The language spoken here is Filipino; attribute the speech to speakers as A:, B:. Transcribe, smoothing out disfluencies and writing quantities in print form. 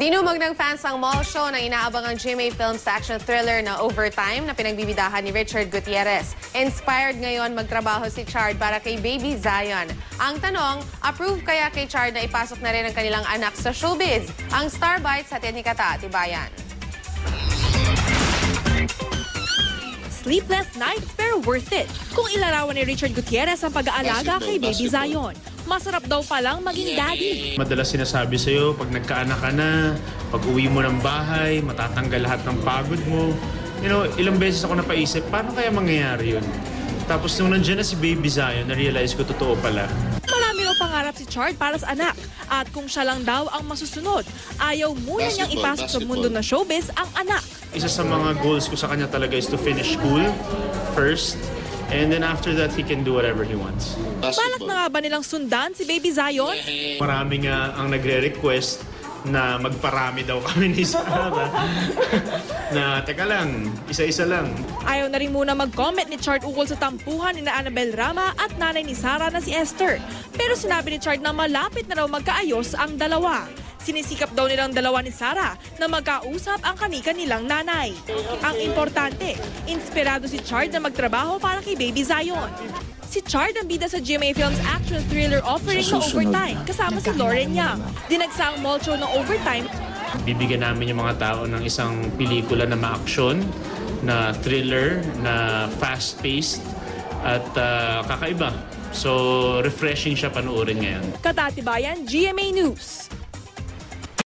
A: Dinumog ng fans ang mall show ng inaabangang GMA Films action thriller na Overtime na pinagbibidahan ni Richard Gutierrez. Inspired ngayon magtrabaho si Chard para kay Baby Zion. Ang tanong, approve kaya kay Chard na ipasok na rin ang kanilang anak sa showbiz? Ang Star Bites hatid ni Kata Tibayan.
B: Sleepless nights pero worth it. Kung ilarawan ni Richard Gutierrez ang pag-aalaga kay Baby Zion, masarap daw palang maging daddy.
C: Madalas sinasabi sa'yo, pag nagkaanak ka na, pag uwi mo ng bahay, matatanggal lahat ng pagod mo. You know, ilang beses ako napaisip, paano kaya mangyayari yun? Tapos nung nandiyan na si Baby Zion, na-realize ko totoo pala.
B: Marami raw pangarap si Chard para sa anak. At kung siya lang daw ang masusunod, ayaw muna niyang ipasok sa mundo ng showbiz ang anak.
C: Isa sa mga goals ko sa kanya talaga is to finish school first. And then after that, he can do whatever he wants.
B: Balak na nga ba nilang sundan si Baby Zion?
C: Marami nga ang nagre-request na magparami daw kami ni Sarah. Na, teka lang, isa-isa lang.
B: Ayaw na rin muna mag-comment ni Chard ukol sa tampuhan ni Annabel Rama at nanay ni Sarah na si Esther. Pero sinabi ni Chard na malapit na raw magkaayos ang dalawa. Sinisikap daw nilang dalawa ni Sarah na magkausap ang kanilang nanay. Ang importante, inspirado si Chard na magtrabaho para kay Baby Zion. Si Chard ang bida sa GMA Films action thriller offering na Overtime kasama si Lauren Yang. Dinagsa ang mall show ng Overtime.
C: Bibigyan namin yung mga tao ng isang pelikula na ma-action, na thriller, na fast-paced at kakaiba. So refreshing siya panoorin ngayon.
B: Kata Tibayan, GMA News.